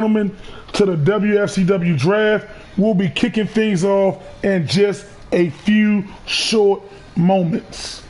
Gentlemen, to the Wfcw Draft. We'll be kicking things off in just a few short moments.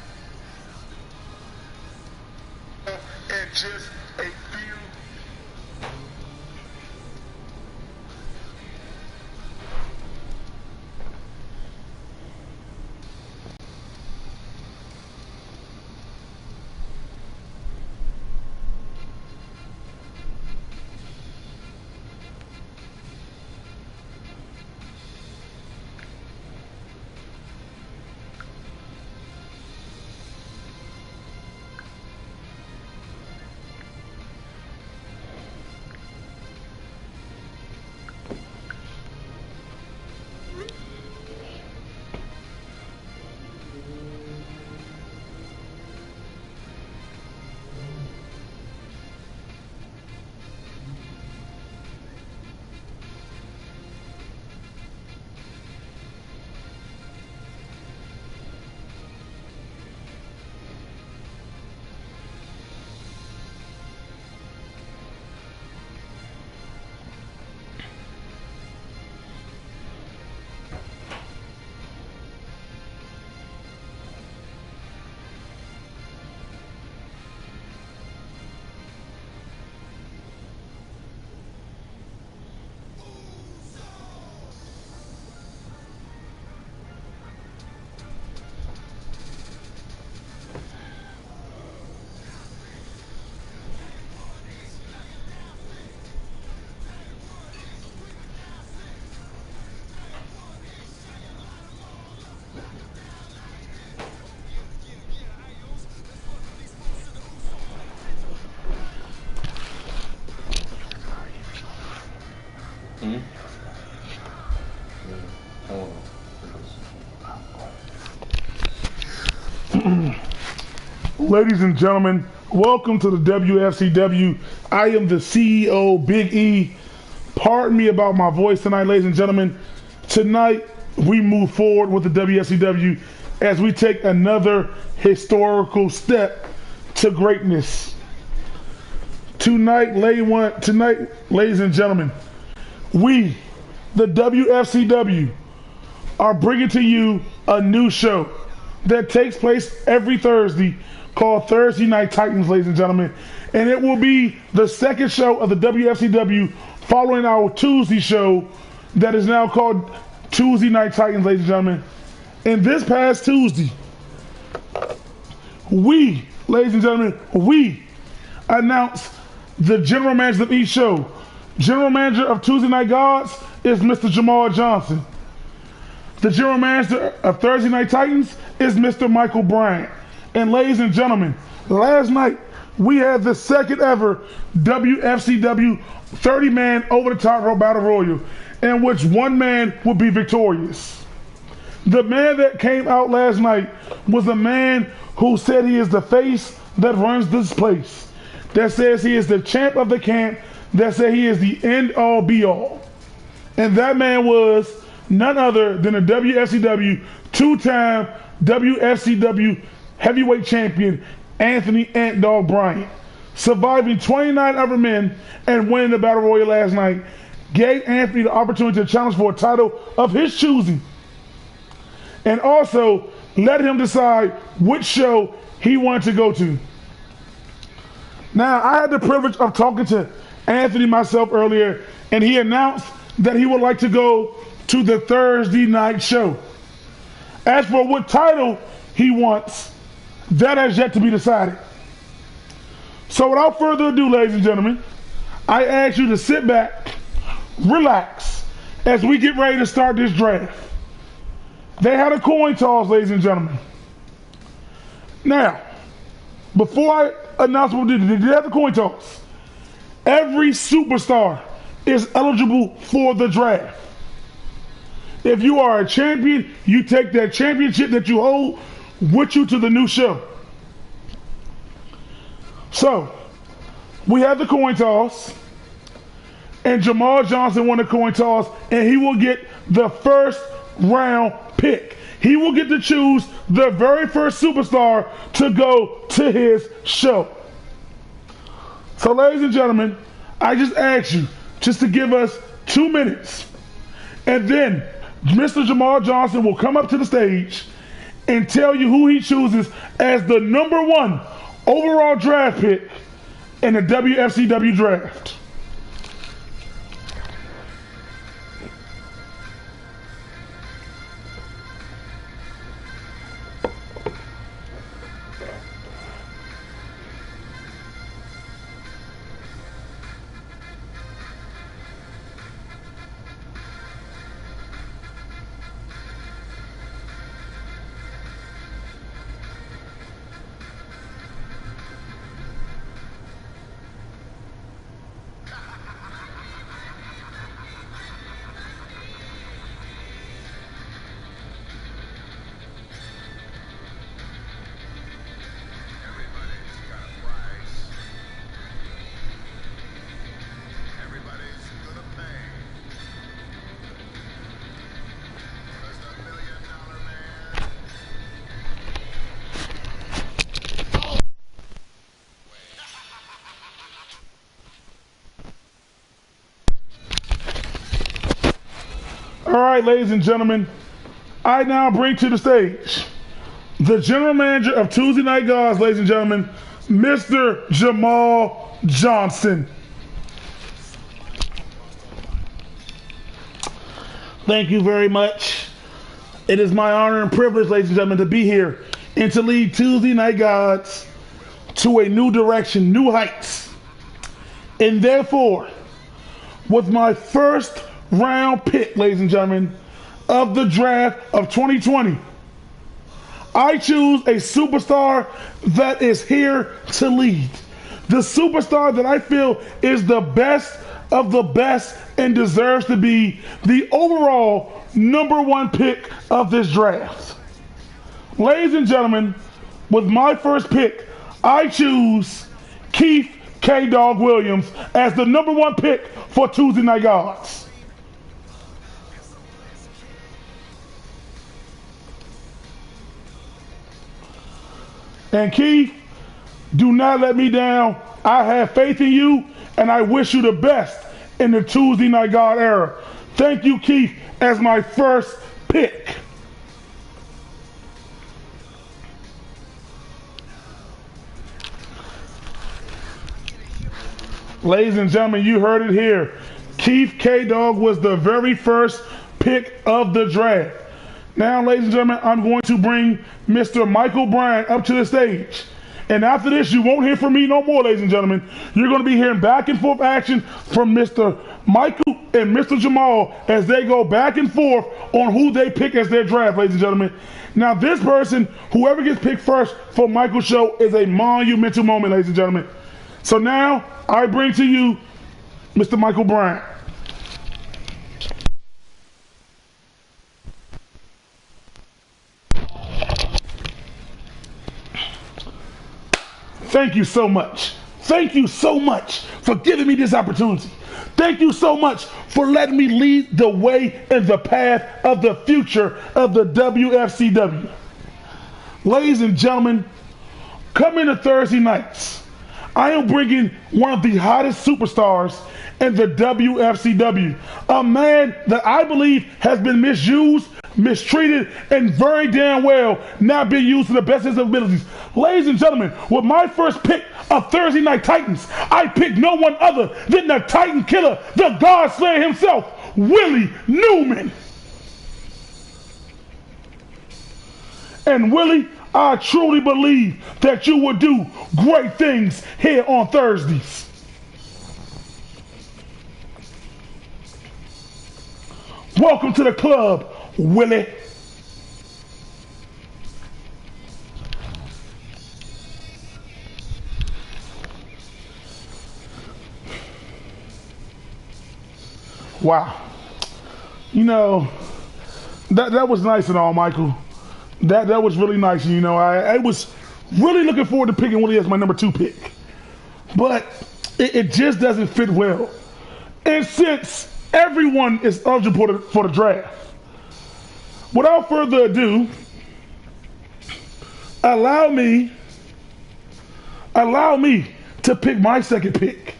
Ladies and gentlemen, welcome to the WFCW. I am the CEO, Big E. Pardon me about my voice tonight, ladies and gentlemen. Tonight, we move forward with the WFCW as we take another historical step to greatness. Tonight, ladies and gentlemen, we, the WFCW, are bringing to you a new show that takes place every Thursday called Thursday Night Titans, ladies and gentlemen. And it will be the second show of the WFCW following our Tuesday show that is now called Tuesday Night Titans, ladies and gentlemen. And this past Tuesday, ladies and gentlemen, we announced the general manager of each show. General manager of Tuesday Night Gods is Mr. Jamal Johnson. The general manager of Thursday Night Titans is Mr. Michael Bryant. And ladies and gentlemen, last night we had the second ever WFCW 30-man over-the-top rope battle royal, in which one man would be victorious. The man that came out last night was a man who said he is the face that runs this place, that says he is the champ of the camp, that said he is the end-all be-all. And that man was none other than a WFCW two-time WFCW heavyweight champion, Anthony Ant Dog Bryant. Surviving 29 other men and winning the battle royal last night gave Anthony the opportunity to challenge for a title of his choosing, and also let him decide which show he wanted to go to. Now, I had the privilege of talking to Anthony myself earlier, and he announced that he would like to go to the Thursday night show. As for what title he wants, that has yet to be decided. So without further ado, ladies and gentlemen, I ask you to sit back, relax, as we get ready to start this draft. They had a coin toss, ladies and gentlemen. Now, before I announce what they did have the coin toss. Every superstar is eligible for the draft. If you are a champion, you take that championship that you hold with you to the new show. So, we have the coin toss, and Jamal Johnson won the coin toss, and he will get the first round pick. He will get to choose the very first superstar to go to his show. So, ladies and gentlemen, I just ask you just to give us 2 minutes. And then Mr. Jamal Johnson will come up to the stage and tell you who he chooses as the number 1 overall draft pick in the WFCW draft. All right, ladies and gentlemen, I now bring to the stage the general manager of Tuesday Night Gods, ladies and gentlemen, Mr. Jamal Johnson. Thank you very much. It is my honor and privilege, ladies and gentlemen, to be here and to lead Tuesday Night Gods to a new direction, new heights. And therefore, with my first round pick, ladies and gentlemen, of the draft of 2020, I choose a superstar that is here to lead. The superstar that I feel is the best of the best and deserves to be the overall number 1 pick of this draft. Ladies and gentlemen, with my first pick, I choose Keith K-Dog Williams as the number 1 pick for Tuesday Night Gods. And Keith, do not let me down. I have faith in you, and I wish you the best in the Tuesday Night God era. Thank you, Keith, as my first pick. Ladies and gentlemen, you heard it here. Keith K-Dog was the very first pick of the draft. Now, ladies and gentlemen, I'm going to bring Mr. Michael Bryant up to the stage. And after this, you won't hear from me no more, ladies and gentlemen. You're going to be hearing back and forth action from Mr. Michael and Mr. Jamal as they go back and forth on who they pick as their draft, ladies and gentlemen. Now, this person, whoever gets picked first for Michael's show, is a monumental moment, ladies and gentlemen. So now, I bring to you Mr. Michael Bryant. Thank you so much. Thank you so much for giving me this opportunity. Thank you so much for letting me lead the way in the path of the future of the WFCW. Ladies and gentlemen, coming to Thursday nights, I am bringing one of the hottest superstars in the WFCW, a man that I believe has been misused, mistreated, and very damn well not being used to the best of his abilities. Ladies and gentlemen, with my first pick of Thursday Night Titans, I picked no one other than the Titan Killer, the God Slayer himself, Willie Newman. And Willie, I truly believe that you will do great things here on Thursdays. Welcome to the club, Willie. Wow. You know, that was nice and all, Michael. That was really nice. You know, I was really looking forward to picking Willie as my number 2 pick. But it just doesn't fit well. And since everyone is eligible for the draft, without further ado, allow me to pick my second pick.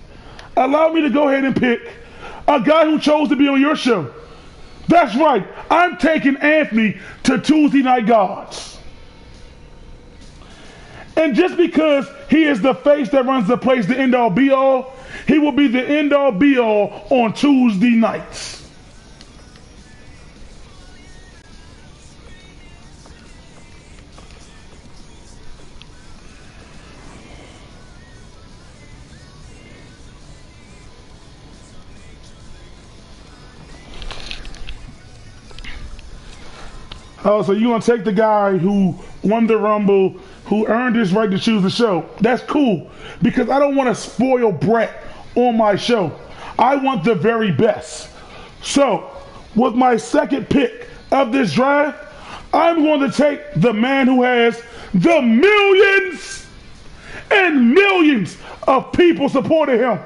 Allow me to go ahead and pick A guy who chose to be on your show. That's right. I'm taking Anthony to Tuesday Night Gods. And just because he is the face that runs the place, the end all be all, he will be the end all be all on Tuesday nights. Oh, so you're going to take the guy who won the Rumble, who earned his right to choose the show. That's cool, because I don't want to spoil Brett on my show. I want the very best. So, with my second pick of this draft, I'm going to take the man who has the millions and millions of people supporting him.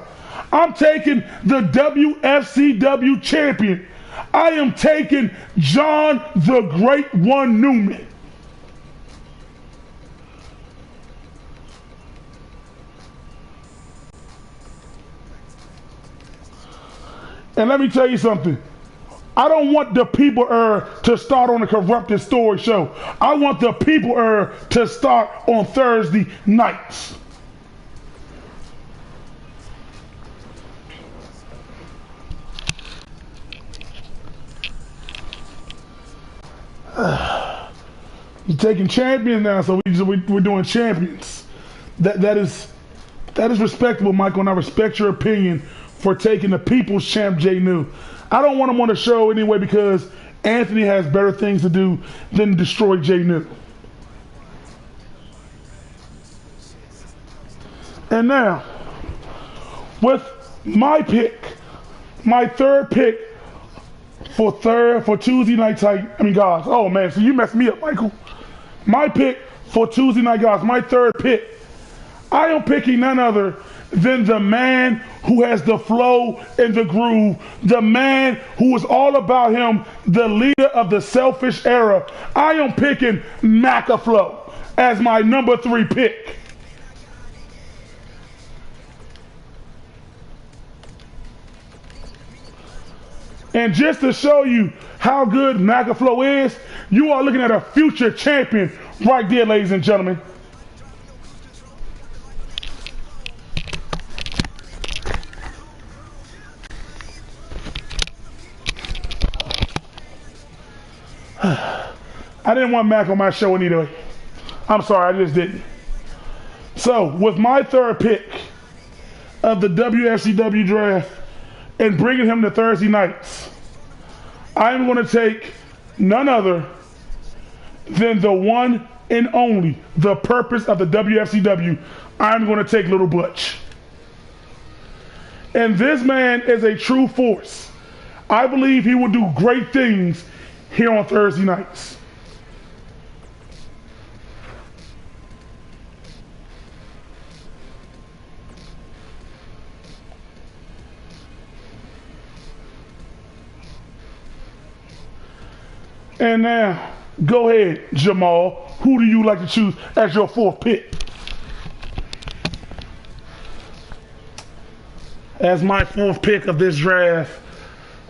I'm taking the WFCW champion. I am taking John the Great One Newman. And let me tell you something. I don't want the people to start on a corrupted story show. I want the people to start on Thursday nights. You're taking champions now, so we're doing champions. That is respectable, Michael, and I respect your opinion for taking the people's champ Jay New. I don't want him on the show anyway because Anthony has better things to do than destroy Jay New. And now, with my pick, my third pick for Tuesday night gods. Oh man, so you messed me up, Michael. My pick for Tuesday night gods, my third pick. I am picking none other than the man who has the flow and the groove, the man who is all about him, the leader of the selfish era. I am picking Macaflow as my number 3 pick. And just to show you how good Macaflow is, you are looking at a future champion right there, ladies and gentlemen. I didn't want Mac on my show anyway. I'm sorry, I just didn't. So, with my third pick of the Wfcw Draft and bringing him to Thursday nights, I'm going to take none other than the one and only, the purpose of the WFCW. I'm going to take Little Butch. And this man is a true force. I believe he will do great things here on Thursday nights. And now, go ahead, Jamal. Who do you like to choose as your 4th pick? As my 4th pick of this draft,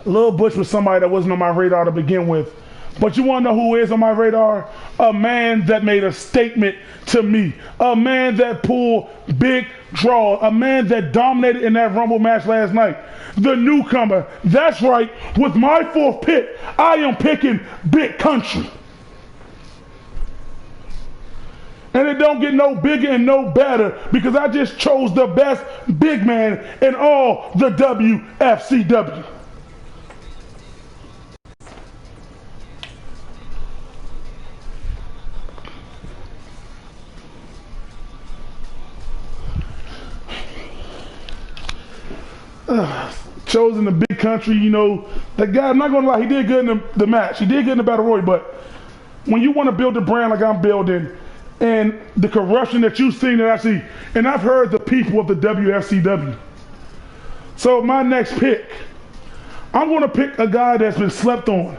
Lil Butch was somebody that wasn't on my radar to begin with. But you want to know who is on my radar? A man that made a statement to me. A man that pulled big draw. A man that dominated in that Rumble match last night. The newcomer. That's right. With my 4th pick, I am picking Big Country. And it don't get no bigger and no better because I just chose the best big man in all the WFCW. Chosen the Big Country, you know, that guy, I'm not going to lie, he did good in the match. He did good in the Battle Royal, but when you want to build a brand like I'm building and the corruption that you've seen that I see, and I've heard the people of the WFCW. So my next pick, I'm going to pick a guy that's been slept on.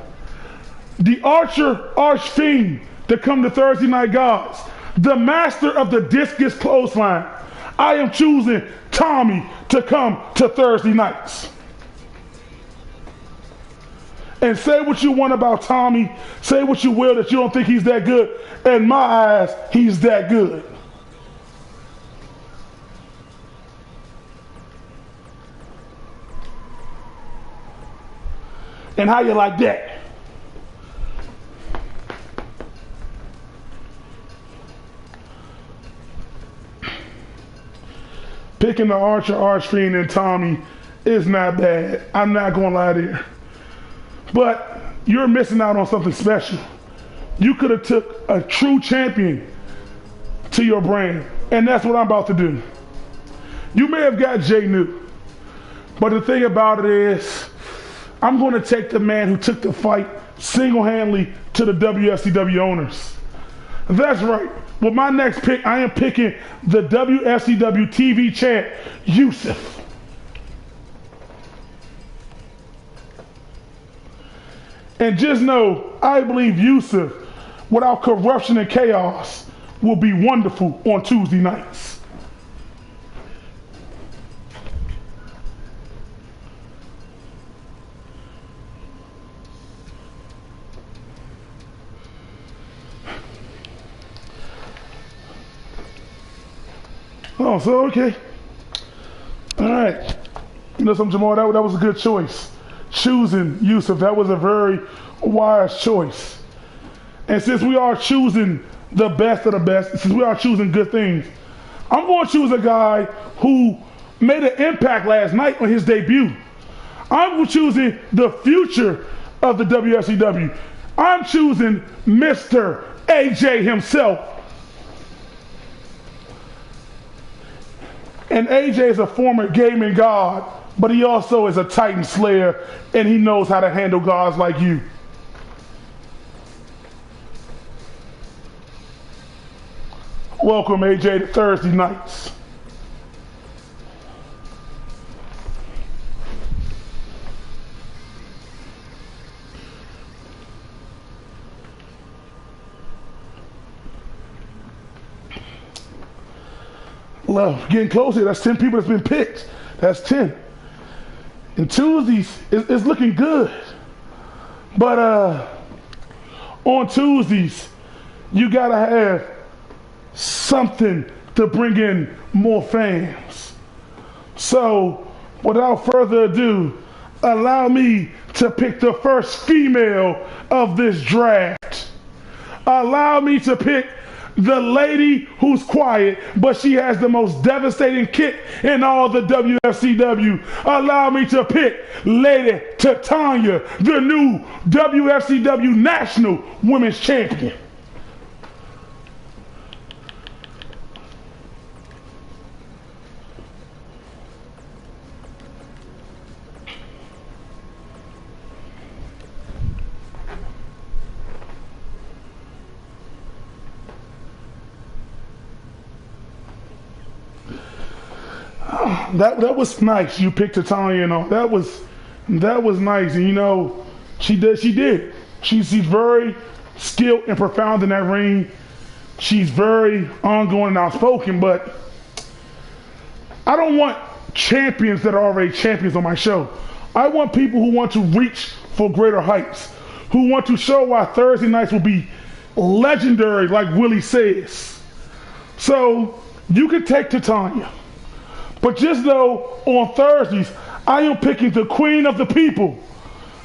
The arch fiend to come to Thursday Night Gods. The master of the discus clothesline. I am choosing Tommy to come to Thursday nights. And say what you want about Tommy. Say what you will that you don't think he's that good. In my eyes, he's that good. And how you like that? Picking the Archer Archfiend and Tommy is not bad. I'm not going to lie there. But you're missing out on something special. You could have took a true champion to your brand. And that's what I'm about to do. You may have got Jay New. But the thing about it is, I'm going to take the man who took the fight single-handedly to the WFCW owners. That's right. With my next pick, I am picking the WFCW TV champ, Yusuf. And just know, I believe Yusuf, without corruption and chaos, will be wonderful on Tuesday nights. Oh, so okay. All right. You know something, Jamal? That was a good choice. Choosing Yusuf, that was a very wise choice. And since we are choosing the best of the best, since we are choosing good things, I'm going to choose a guy who made an impact last night on his debut. I'm choosing the future of the WFCW. I'm choosing Mr. AJ himself. And AJ is a former gaming god, but he also is a Titan Slayer, and he knows how to handle gods like you. Welcome, AJ, to Thursday nights. Love, getting closer. That's 10 people that's been picked. That's 10. And Tuesdays is looking good. But on Tuesdays, you gotta have something to bring in more fans. So, without further ado, allow me to pick the first female of this draft. Allow me to pick the lady who's quiet, but she has the most devastating kick in all the WFCW. Allow me to pick Lady Titania, the new WFCW National Women's Champion. That was nice. You picked Titania and all. That was nice. And you know, she did. She's very skilled and profound in that ring. She's very ongoing and outspoken, but I don't want champions that are already champions on my show. I want people who want to reach for greater heights, who want to show why Thursday nights will be legendary, like Willie says. So you can take Titania. But just know, on Thursdays, I am picking the queen of the people,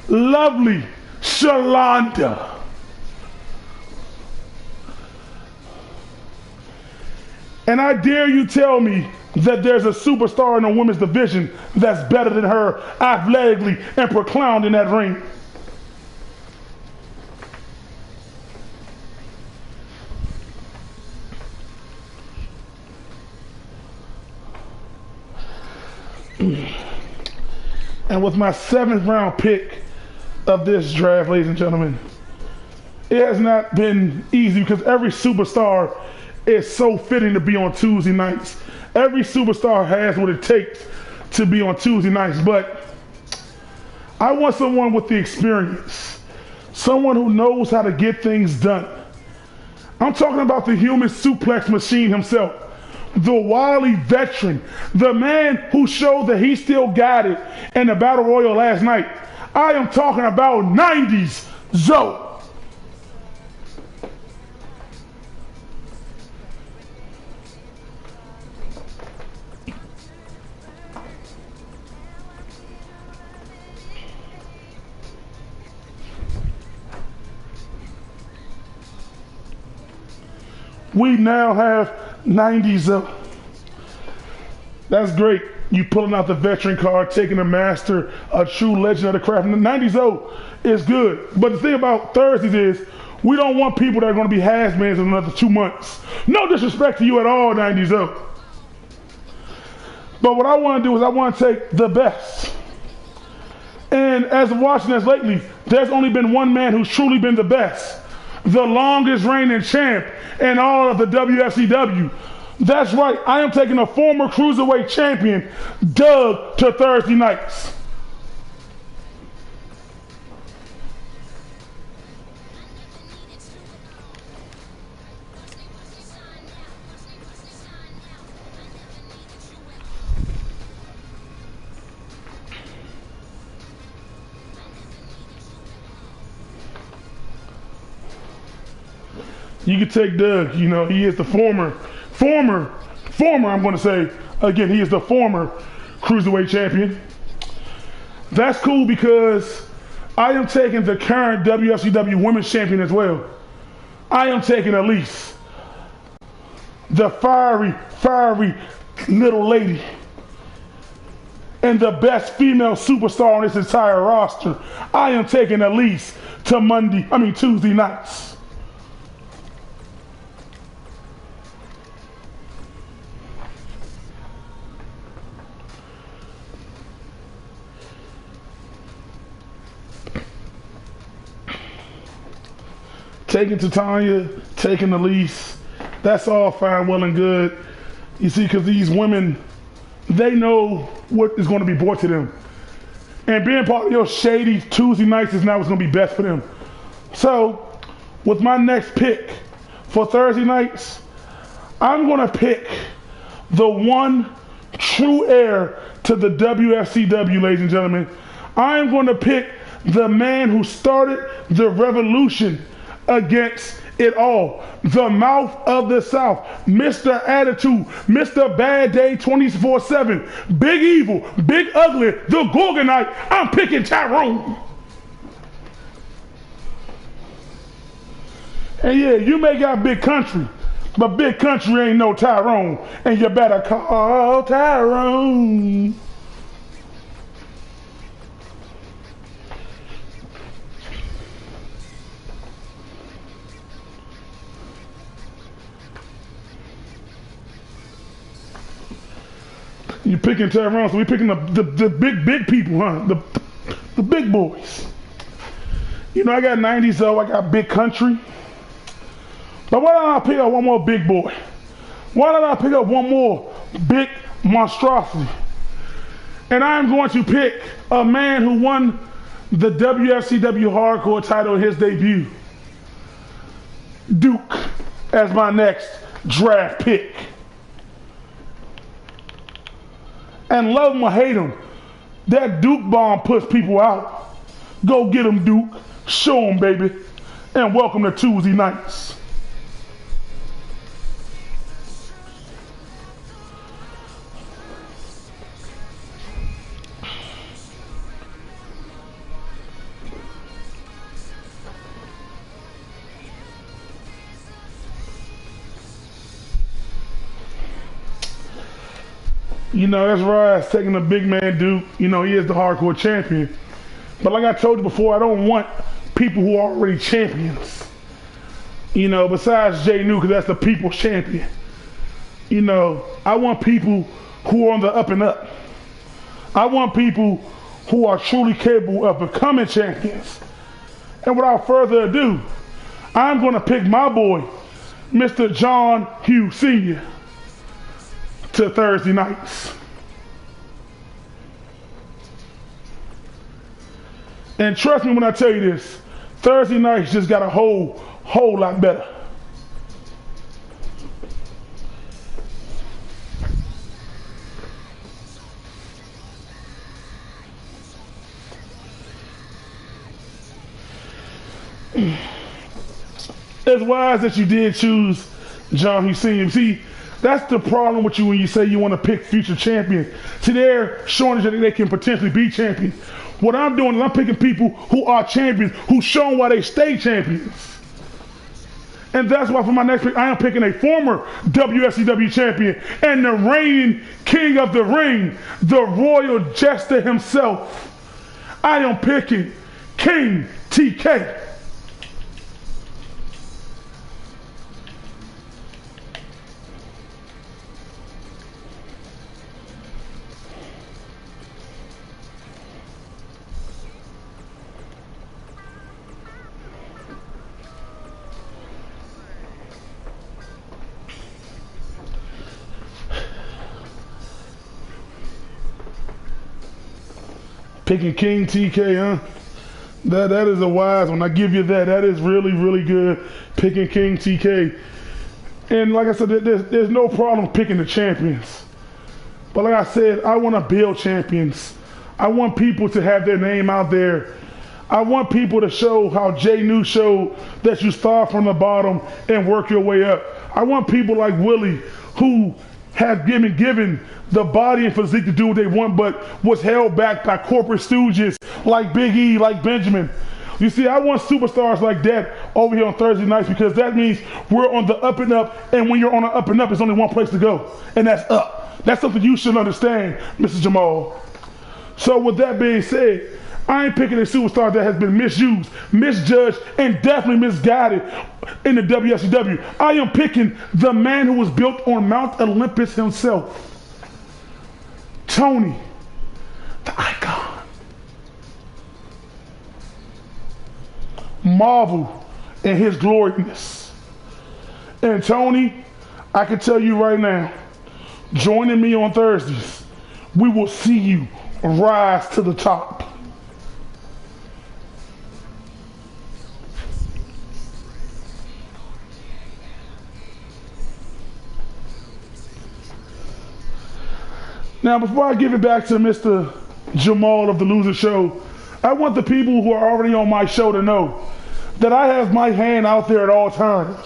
lovely Shalonda. And I dare you tell me that there's a superstar in the women's division that's better than her athletically and proclaimed in that ring. And with my 7th round pick of this draft, ladies and gentlemen, it has not been easy because every superstar is so fitting to be on Tuesday nights. Every superstar has what it takes to be on Tuesday nights, but I want someone with the experience, someone who knows how to get things done. I'm talking about the human suplex machine himself, the wily veteran, the man who showed that he still got it in the Battle Royal last night. I am talking about 90s Zoe. We now have 90s. That's great. You pulling out the veteran card, taking a master, a true legend of the craft. And the 90s is good. But the thing about Thursdays is we don't want people that are going to be has-beens in another 2 months. No disrespect to you at all, 90s. But what I want to do is I want to take the best. And as of watching this lately, there's only been one man who's truly been the best. The longest reigning champ in all of the WFCW. That's right, I am taking a former Cruiserweight champion, Doug, to Thursday nights. You can take Doug, you know, he is the former, I'm going to say, again, he is the former Cruiserweight champion. That's cool because I am taking the current WFCW Women's Champion as well. I am taking Elise, the fiery little lady, and the best female superstar on this entire roster. I am taking Elise to Tuesday nights. Taking Titania, taking Elise, that's all fine, well and good. You see, because these women, they know what is going to be brought to them. And being part of your shady Tuesday nights is not what's going to be best for them. So, with my next pick for Thursday nights, I'm going to pick the one true heir to the WFCW, ladies and gentlemen. I am going to pick the man who started the revolution against it all. The mouth of the South, Mr. Attitude, Mr. Bad Day 24/7, Big Evil, Big Ugly, the Gorgonite. I'm picking Tyrone. And yeah, you may got Big Country, but Big Country ain't no Tyrone. And you better call Tyrone. You picking Tyrone, so we picking the big people, huh? The big boys. You know, I got 90s, so I got Big Country. But why don't I pick up one more big boy? Why don't I pick up one more big monstrosity? And I'm going to pick a man who won the WFCW Hardcore title in his debut. Duke as my next draft pick. And love him or hate him, that Duke bomb puts people out. Go get him, Duke. Show him, baby. And welcome to Tuesday nights. You know, that's right, taking the big man Duke. You know, he is the hardcore champion. But like I told you before, I don't want people who are already champions. You know, besides Jay New, because that's the people's champion. You know, I want people who are on the up and up. I want people who are truly capable of becoming champions. And without further ado, I'm going to pick my boy, Mr. John Hughes Sr., to Thursday nights. And trust me when I tell you this, Thursday nights just got a whole lot better. It's wise that you did choose John Hussein. See, that's the problem with you when you say you want to pick future champions. See, they're showing that they can potentially be champions. What I'm doing is I'm picking people who are champions, who've shown why they stay champions. And that's why for my next pick, I am picking a former WFCW champion and the reigning king of the ring, the royal jester himself. I am picking King TK. Picking King TK, huh? That is a wise one. I give you that. That is really, really good. Picking King TK. And like I said, there's no problem picking the champions. But like I said, I want to build champions. I want people to have their name out there. I want people to show how Jay New showed that you start from the bottom and work your way up. I want people like Willie who have given the body and physique to do what they want, but was held back by corporate stooges like Big E, like Benjamin. You see, I want superstars like that over here on Thursday nights because that means we're on the up and up, and when you're on the up and up, there's only one place to go, and that's up. That's something you should understand, Mr. Jamal. So with that being said, I ain't picking a superstar that has been misused, misjudged, and definitely misguided in the WFCW. I am picking the man who was built on Mount Olympus himself, Tony, the Icon. Marvel in his gloriousness. And Tony, I can tell you right now, joining me on Thursdays, we will see you rise to the top. Now, before I give it back to Mr. Jamal of the Loser Show, I want the people who are already on my show to know that I have my hand out there at all times.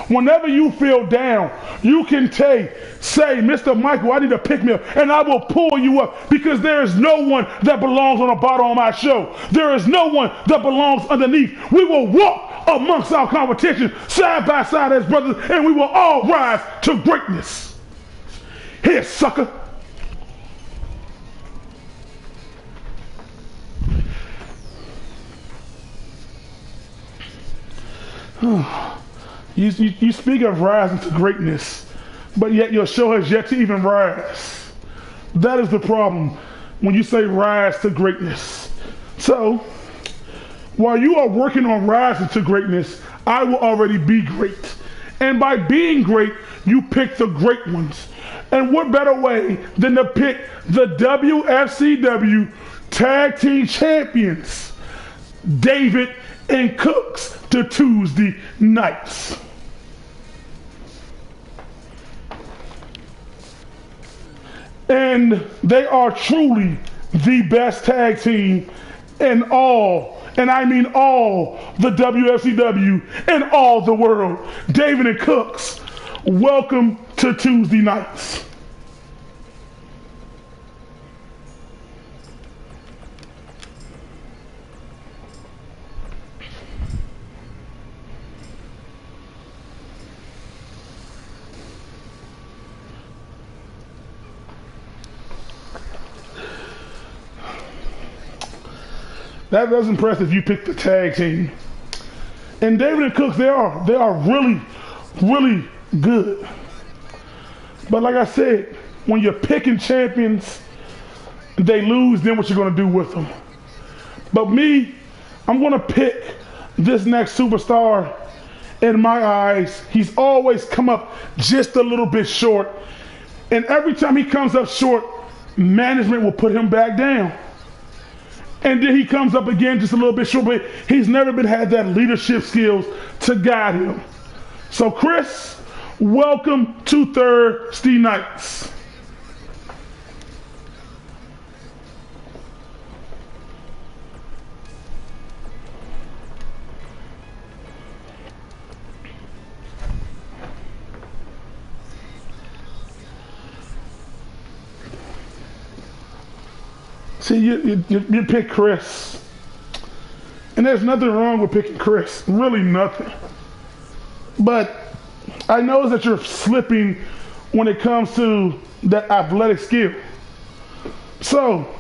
Whenever you feel down, you can say, Mr. Michael, I need to pick me up, and I will pull you up because there is no one that belongs on the bottom of my show. There is no one that belongs underneath. We will walk amongst our competition side by side as brothers, and we will all rise to greatness. Here, sucker. You speak of rising to greatness, but yet your show has yet to even rise. That is the problem when you say rise to greatness. So, while you are working on rising to greatness, I will already be great. And by being great, you pick the great ones. And what better way than to pick the WFCW Tag Team Champions, David and Cooks, to Tuesday nights. And they are truly the best tag team in all, and I mean all, the WFCW and all the world. David and Cooks, welcome to Tuesday nights. That was impressive. You picked the tag team. And David and Cooks, they are really, really good. But like I said, when you're picking champions, they lose, then what you're going to do with them. But me, I'm going to pick this next superstar. In my eyes, he's always come up just a little bit short. And every time he comes up short, management will put him back down. And then he comes up again just a little bit short, but he's never had that leadership skills to guide him. So Chris, welcome to Thursday nights. See, you pick Chris. And there's nothing wrong with picking Chris. Really nothing. But I know that you're slipping when it comes to that athletic skill. So,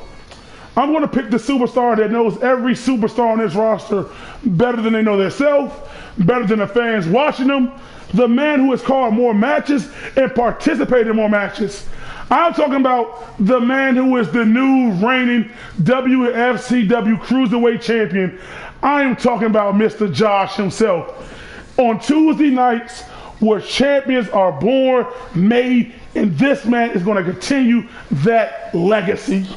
I'm going to pick the superstar that knows every superstar on this roster better than they know themselves, better than the fans watching them, the man who has called more matches and participated in more matches. I'm talking about the man who is the new reigning WFCW Cruiserweight Champion. I am talking about Mr. Josh himself. On Tuesday nights, where champions are born, made, and this man is going to continue that legacy.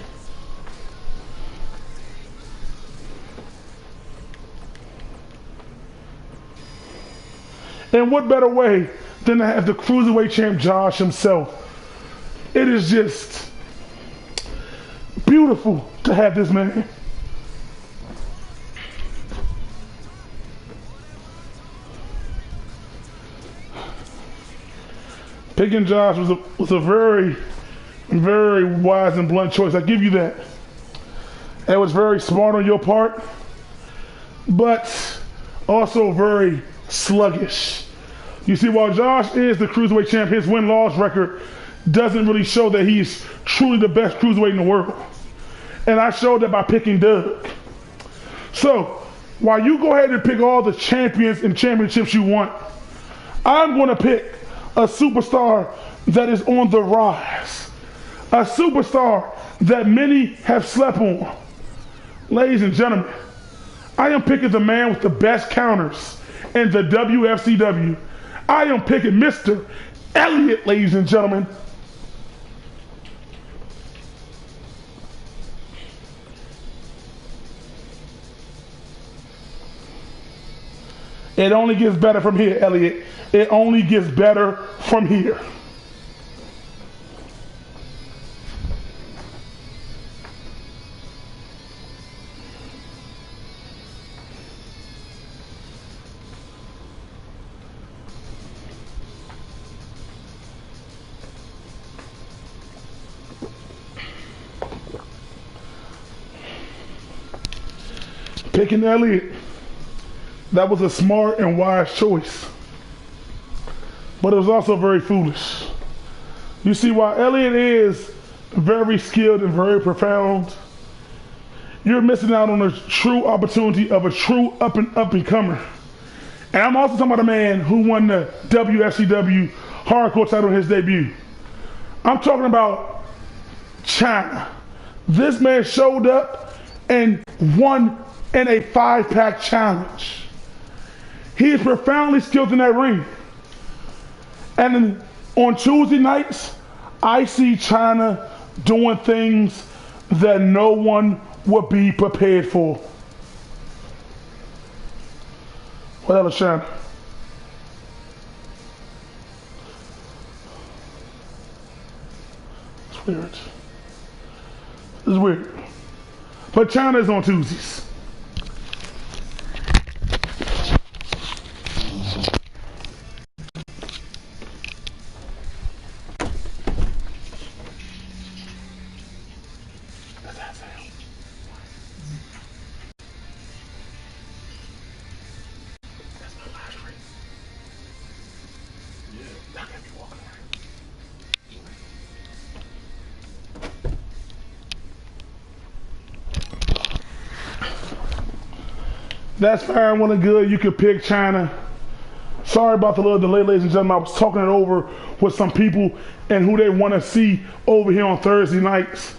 And what better way than to have the Cruiserweight champ Josh himself? It is just beautiful to have this man. Picking Josh was a very, very wise and blunt choice. I give you that. It was very smart on your part, but also very sluggish. You see, while Josh is the Cruiserweight champ, his win-loss record doesn't really show that he's truly the best Cruiserweight in the world. And I showed that by picking Doug. So, while you go ahead and pick all the champions and championships you want, I'm going to pick a superstar that is on the rise. A superstar that many have slept on. Ladies and gentlemen, I am picking the man with the best counters in the WFCW. I am picking Mr. Elliott, ladies and gentlemen. It only gets better from here, Elliott. It only gets better from here. Picking Elliott, that was a smart and wise choice. But it was also very foolish. You see, while Elliott is very skilled and very profound, you're missing out on a true opportunity of a true up-and-comer. And I'm also talking about a man who won the WFCW Hardcore title in his debut. I'm talking about China. This man showed up and won in a 5-pack challenge. He is profoundly skilled in that ring. And on Tuesday nights, I see China doing things that no one would be prepared for. What else, China? It's weird. It's weird. But China is on Tuesdays. That's fine, well and good. You could pick China. Sorry about the little delay, ladies and gentlemen. I was talking it over with some people and who they want to see over here on Thursday nights.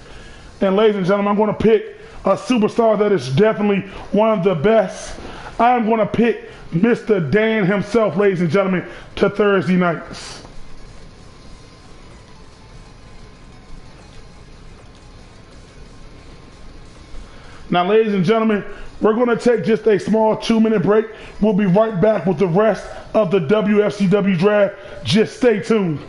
And ladies and gentlemen, I'm going to pick a superstar that is definitely one of the best. I'm going to pick Mr. Dan himself, ladies and gentlemen, to Thursday nights. Now, ladies and gentlemen, we're going to take just a small 2-minute break. We'll be right back with the rest of the WFCW draft. Just stay tuned.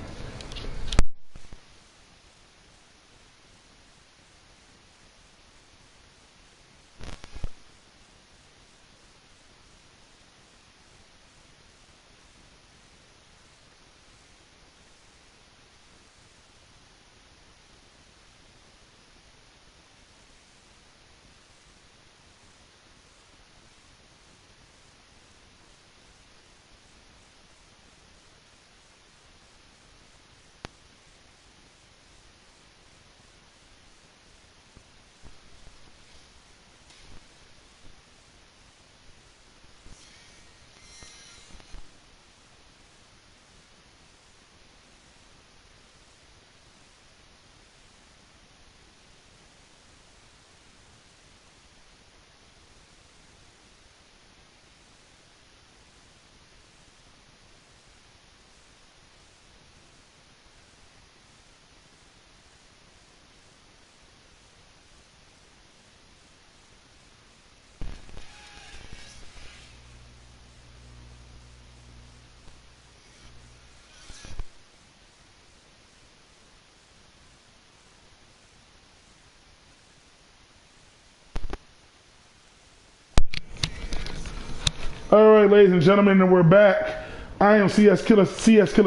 All right, ladies and gentlemen, and we're back. I am CS Killer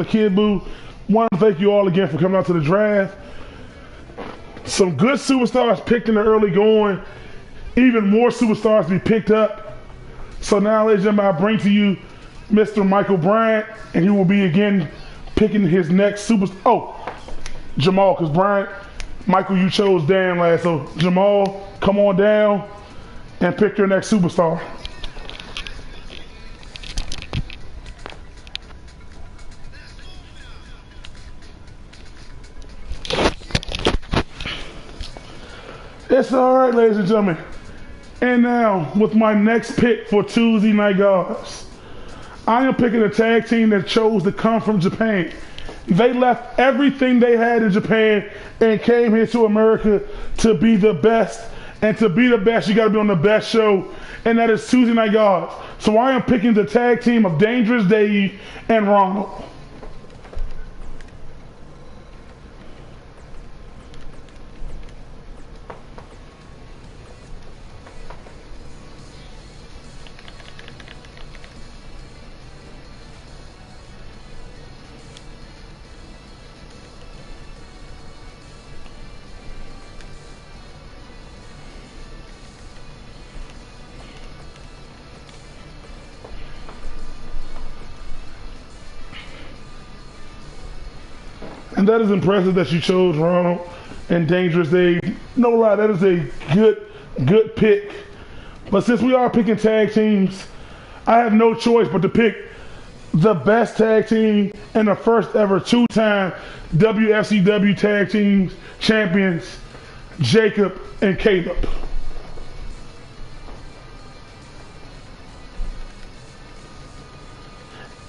Kid Boo. Want to thank you all again for coming out to the draft. Some good superstars picked in the early going. Even more superstars to be picked up. So now, ladies and gentlemen, I bring to you Mr. Michael Bryant, and he will be again picking his next superstar. Oh, Jamal, because Bryant, Michael, you chose Dan last. So Jamal, come on down and pick your next superstar. It's all right, ladies and gentlemen. And now, with my next pick for Tuesday Night Guards, I am picking a tag team that chose to come from Japan. They left everything they had in Japan and came here to America to be the best. And to be the best, you got to be on the best show, and that is Tuesday Night Guards. So I am picking the tag team of Dangerous Dave and Ronald. And that is impressive that you chose Ronald and Dangerous Dave. No lie, that is a good pick. But since we are picking tag teams, I have no choice but to pick the best tag team and the first ever two-time WFCW tag teams champions, Jacob and Caleb.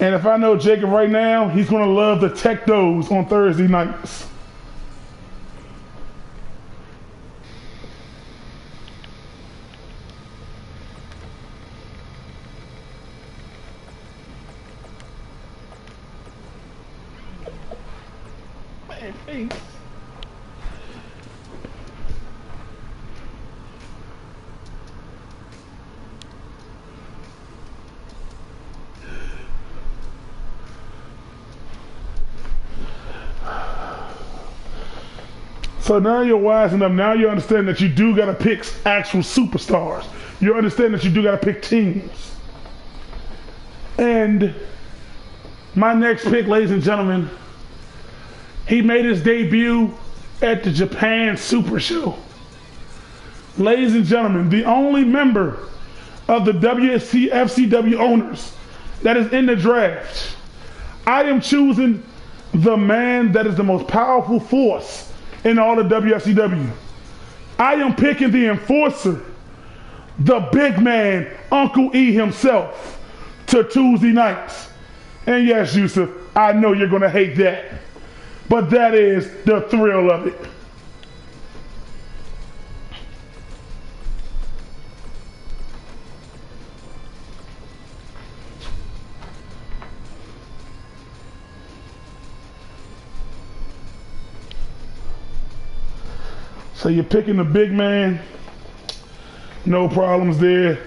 And if I know Jacob right now, he's going to love the Tech-Dos on Thursday nights. Man, face. So now you're wise enough. Now you understand that you do got to pick actual superstars. You understand that you do got to pick teams. And my next pick, ladies and gentlemen, he made his debut at the Japan Super Show. Ladies and gentlemen, the only member of the WFCW owners that is in the draft, I am choosing the man that is the most powerful force in all of WFCW. I am picking the enforcer, the big man, Uncle E himself, to Tuesday nights. And yes, Yusuf, I know you're going to hate that, but that is the thrill of it. So you're picking the big man, no problems there.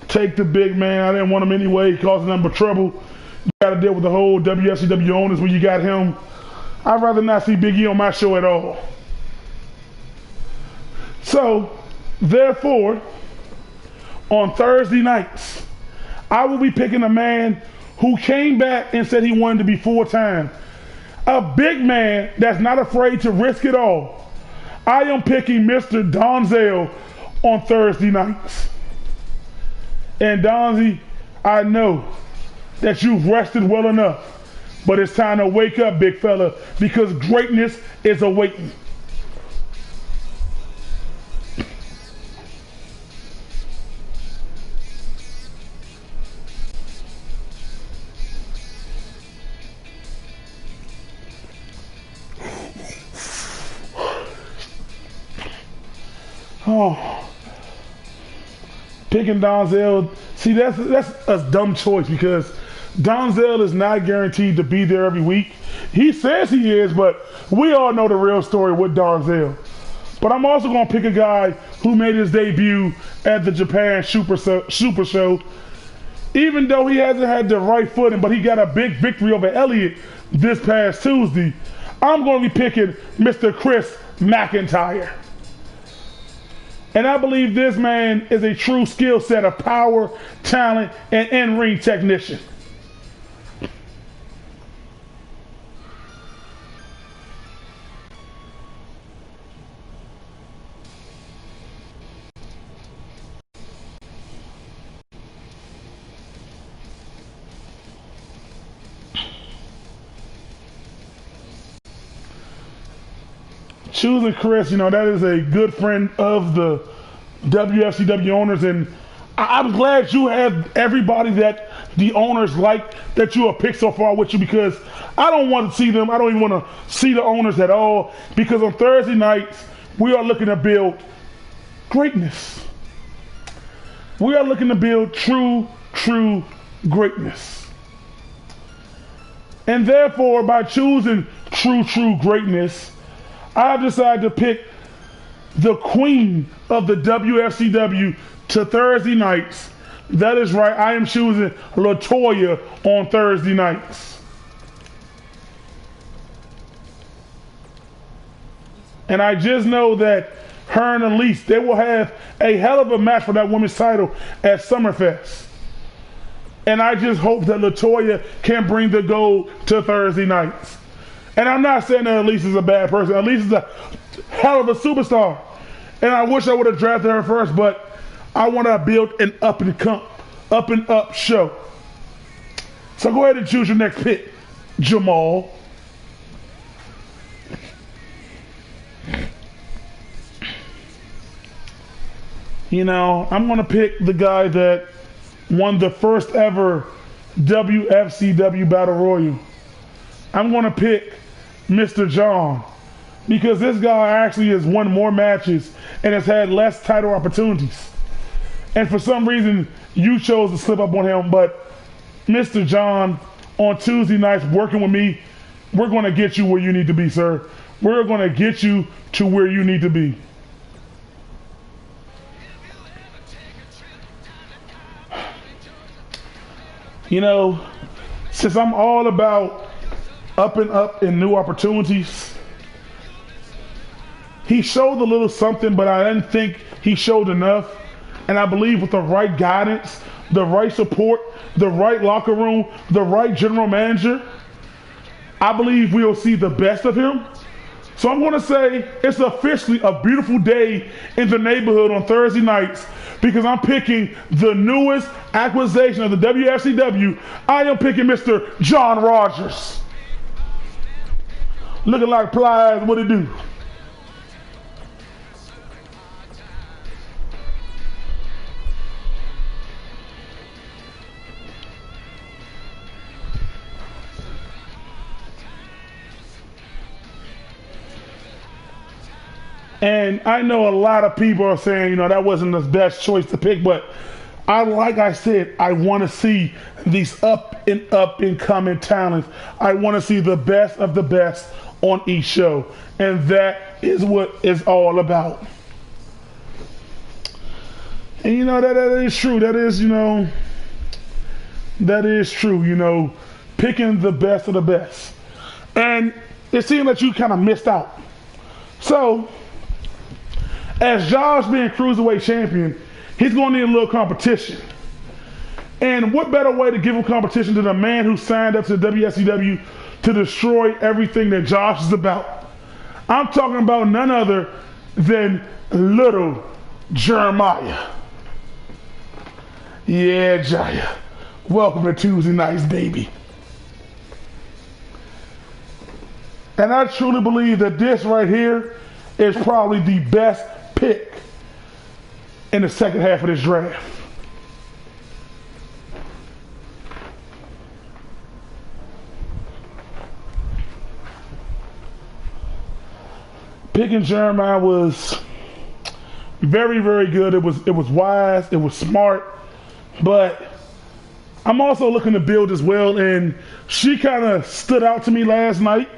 Take the big man. I didn't want him anyway. He caused nothing but trouble. You got to deal with the whole WFCW owners when you got him. I'd rather not see Big E on my show at all. So, therefore, on Thursday nights, I will be picking a man who came back and said he wanted to be full-time. A big man that's not afraid to risk it all. I am picking Mr. Donzel on Thursday nights. And Donzie, I know that you've rested well enough, but it's time to wake up, big fella, because greatness is awaiting. Oh, picking Donzel. See, that's a dumb choice because Donzel is not guaranteed to be there every week. He says he is, but we all know the real story with Donzel. But I'm also going to pick a guy who made his debut at the Japan Super Show. even though he hasn't had the right footing, but he got a big victory over Elliott this past Tuesday, I'm going to be picking Mr. Chris McIntyre. And I believe this man is a true skill set of power, talent, and in-ring technician. Choosing Chris, that is a good friend of the WFCW owners, and I'm glad you have everybody that the owners like that you have picked so far with you, because I don't want to see them. I don't even want to see the owners at all, because on Thursday nights, we are looking to build greatness. We are looking to build true greatness. And therefore, by choosing true greatness, I've decided to pick the queen of the WFCW to Thursday nights. That is right, I am choosing LaToya on Thursday nights. And I just know that her and Elise, they will have a hell of a match for that women's title at Summerfest. And I just hope that LaToya can bring the gold to Thursday nights. And I'm not saying that Elise is a bad person. Elise is a hell of a superstar. And I wish I would have drafted her first, but I want to build an up and up show. So go ahead and choose your next pick, Jamal. I'm going to pick the guy that won the first ever WFCW Battle Royal. I'm going to pick Mr. John, because this guy actually has won more matches and has had less title opportunities. And for some reason, you chose to slip up on him, but Mr. John, on Tuesday nights working with me, we're going to get you where you need to be, sir. We're going to get you to where you need to be. Since I'm all about up and new opportunities, he showed a little something, but I didn't think he showed enough. And I believe with the right guidance, the right support, the right locker room, the right general manager, I believe we'll see the best of him. So I'm going to say it's officially a beautiful day in the neighborhood on Thursday nights, because I'm picking the newest acquisition of the WFCW. I am picking Mr. John Rogers. Looking like Plies, what it do? And I know a lot of people are saying, that wasn't the best choice to pick, but like I said, I want to see these up and coming talents. I want to see the best of the best on each show. And that is what it's all about. And that is true. That is true, picking the best of the best. And it seemed that you kind of missed out. So, as Josh being Cruiserweight champion, he's going to need a little competition. And what better way to give him competition than a man who signed up to the WSCW to destroy everything that Josh is about? I'm talking about none other than little Jeremiah. Yeah, Jaya. Welcome to Tuesday nights, baby. And I truly believe that this right here is probably the best pick in the second half of this draft. Picking Jeremiah was very good. It was wise, it was smart, but I'm also looking to build as well, and she kind of stood out to me last night.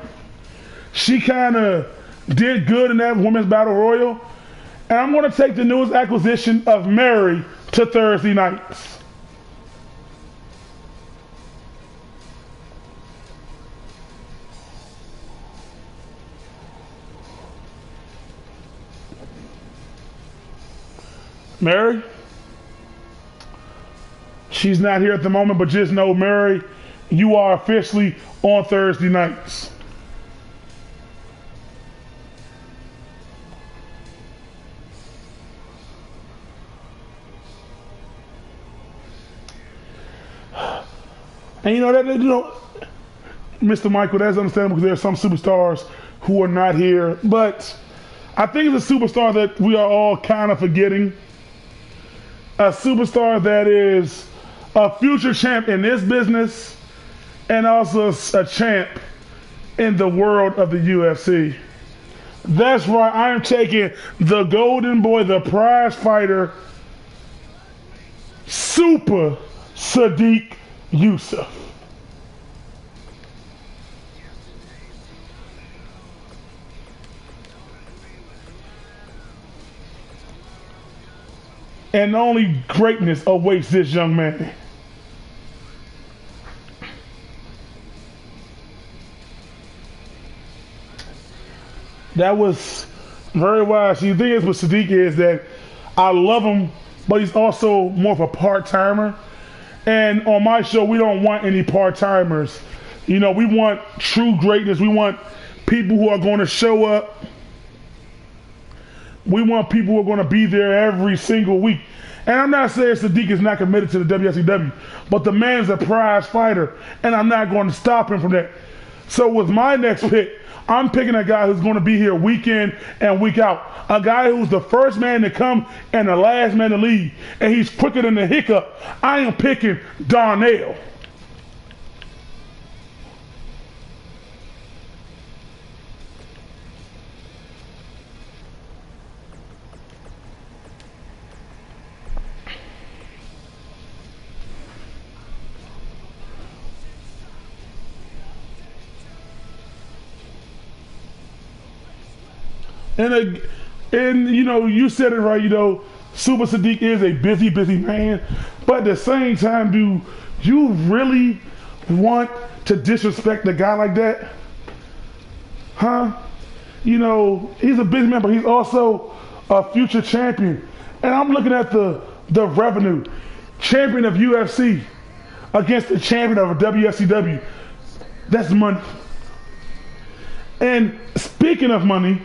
She kind of did good in that women's battle royal. And I'm going to take the newest acquisition of Mary to Thursday nights. Mary, she's not here at the moment, but just know, Mary, you are officially on Thursday nights. And Mr. Michael, that's understandable because there are some superstars who are not here. But I think it's a superstar that we are all kind of forgetting. A superstar that is a future champ in this business and also a champ in the world of the UFC. That's right, I am taking the golden boy, the prize fighter, Super Sadiq Yusuff. And only greatness awaits this young man. That was very wise. The thing is with Sadiq is that I love him, but he's also more of a part-timer. And on my show, we don't want any part-timers. We want true greatness. We want people who are going to show up. We want people who are going to be there every single week. And I'm not saying Sadiq is not committed to the WFCW, but the man's a prize fighter, and I'm not going to stop him from that. So with my next pick, I'm picking a guy who's going to be here week in and week out. A guy who's the first man to come and the last man to leave, and he's quicker than the hiccup. I am picking Darnell. And you said it right. Super Sadiq is a busy man, but at the same time, do you really want to disrespect a guy like that? Huh? He's a busy man, but he's also a future champion. And I'm looking at the revenue. Champion of UFC against the champion of WFCW. That's money. And speaking of money,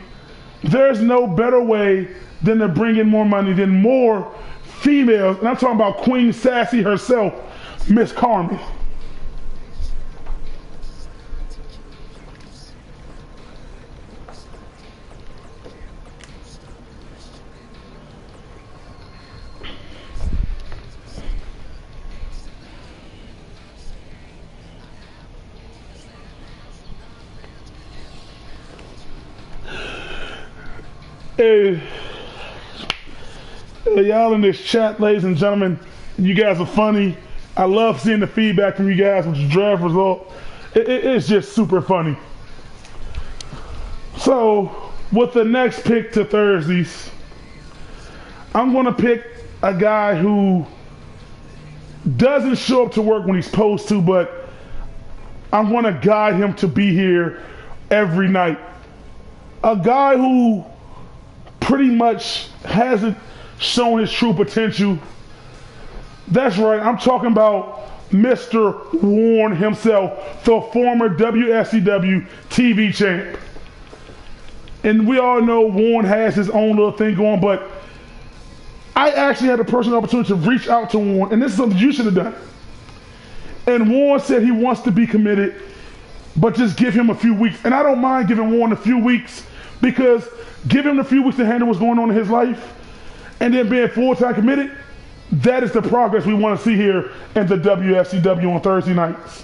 there's no better way than to bring in more money than more females. And I'm talking about Queen Sassy herself, Miss Carmen. Hey, y'all in this chat, ladies and gentlemen, you guys are funny. I love seeing the feedback from you guys with the draft result. It's just super funny. So, with the next pick to Thursdays, I'm going to pick a guy who doesn't show up to work when he's supposed to, but I'm going to guide him to be here every night. A guy who pretty much hasn't shown his true potential. That's right, I'm talking about Mr. Warren himself, the former WFCW TV champ. And we all know Warren has his own little thing going, but I actually had a personal opportunity to reach out to Warren, and this is something you should have done. And Warren said he wants to be committed, but just give him a few weeks. And I don't mind giving Warren a few weeks, because give him a few weeks to handle what's going on in his life, and then being full-time committed, that is the progress we want to see here in the WFCW on Thursday nights.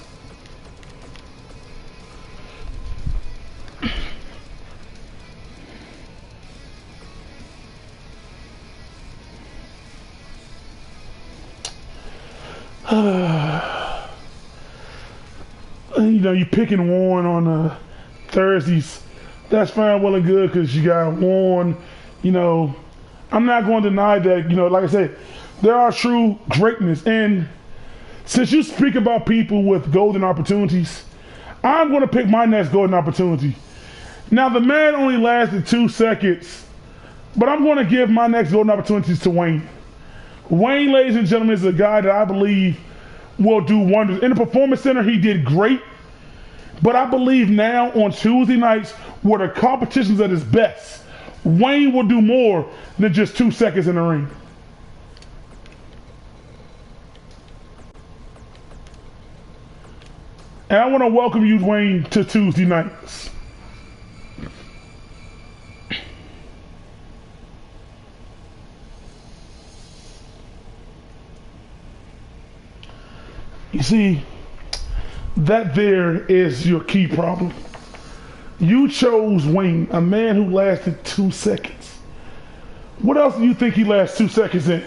You picking Warren on Thursdays. That's fine, well and good, because you got Warren. I'm not going to deny that, like I said, there are true greatness. And since you speak about people with golden opportunities, I'm going to pick my next golden opportunity. Now, the man only lasted 2 seconds, but I'm going to give my next golden opportunities to Wayne. Wayne, ladies and gentlemen, is a guy that I believe will do wonders. In the Performance Center, he did great. But I believe now on Tuesday nights, where the competition's at its best, Wayne will do more than just 2 seconds in the ring. And I want to welcome you, Wayne, to Tuesday nights. You see, that there is your key problem. You chose Wayne, a man who lasted 2 seconds. What else do you think he lasts 2 seconds in?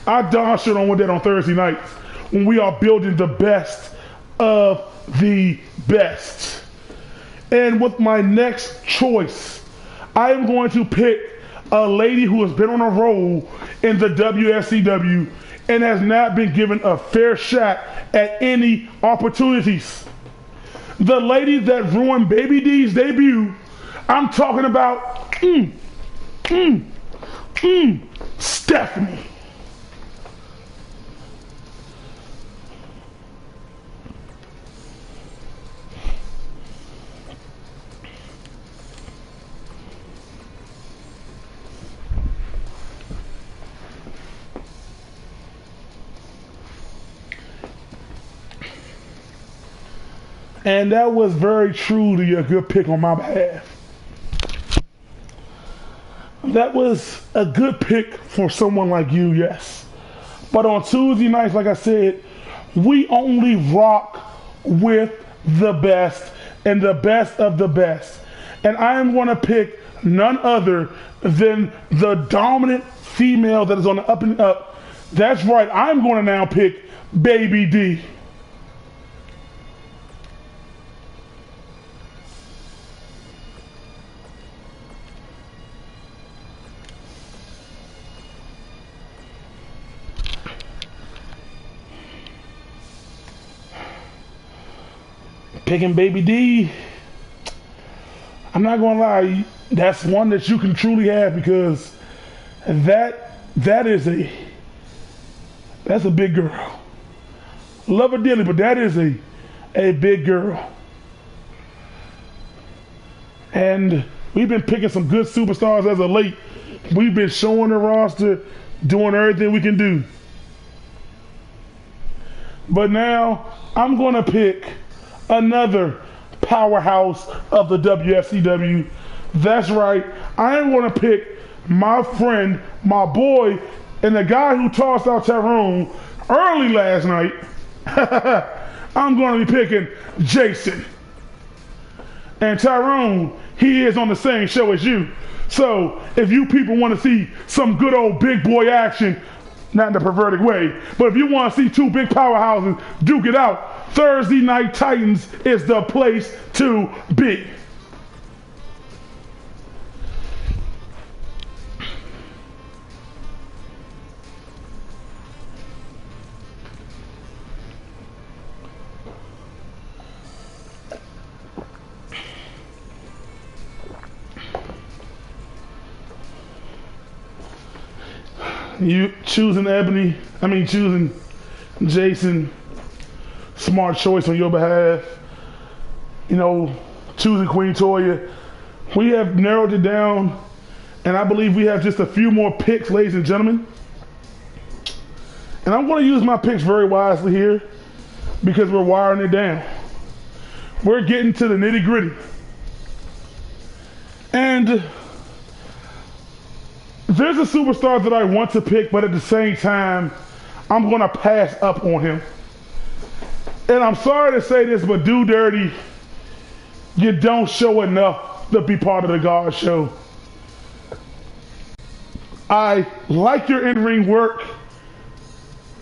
I darn sure don't want that on Thursday nights when we are building the best of the best. And with my next choice, I am going to pick a lady who has been on a roll in the Wfcw and has not been given a fair shot at any opportunities. The lady that ruined Baby D's debut, I'm talking about Stephanie. And that was very true to your good pick on my behalf. That was a good pick for someone like you, yes. But on Tuesday nights, like I said, we only rock with the best and the best of the best. And I am going to pick none other than the dominant female that is on the up and up. That's right, I'm going to now pick Baby D. Picking Baby D, I'm not gonna lie, that's one that you can truly have because that's a big girl. Love her dearly, but that is a big girl. And we've been picking some good superstars as of late. We've been showing the roster, doing everything we can do. But now I'm gonna pick another powerhouse of the WFCW. That's right, I am going to pick my friend, my boy, and the guy who tossed out Tyrone early last night. I'm going to be picking Jason. And Tyrone, he is on the same show as you. So if you people want to see some good old big boy action, not in the perverted way, but if you want to see two big powerhouses duke it out, Thursday Night Titans is the place to be. You choosing choosing Jason, smart choice on your behalf. You know, choosing Queen Toya. We have narrowed it down, and I believe we have just a few more picks, ladies and gentlemen. And I'm going to use my picks very wisely here because we're wiring it down. We're getting to the nitty gritty. And there's a superstar that I want to pick, but at the same time, I'm going to pass up on him. And I'm sorry to say this, but Do Dirty, you don't show enough to be part of the God show. I like your in-ring work,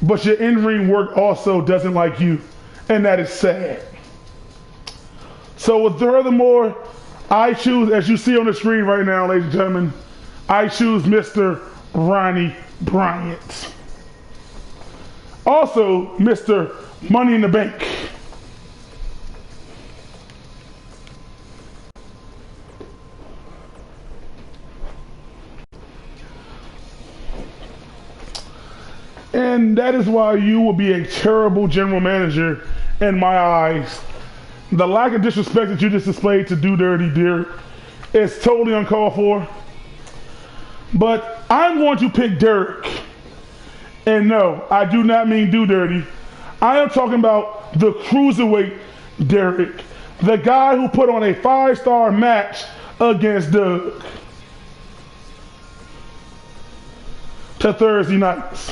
but your in-ring work also doesn't like you, and that is sad. So furthermore, I choose, as you see on the screen right now, ladies and gentlemen, I choose Mr. Ronnie Bryant. Also, Mr. Money in the Bank. And that is why you will be a terrible general manager in my eyes. The lack of disrespect that you just displayed to Do Dirty Derek is totally uncalled for. But I'm going to pick Derek. And no, I do not mean Do Dirty. I am talking about the cruiserweight Derek. The guy who put on a 5-star match against Doug. To Thursday nights.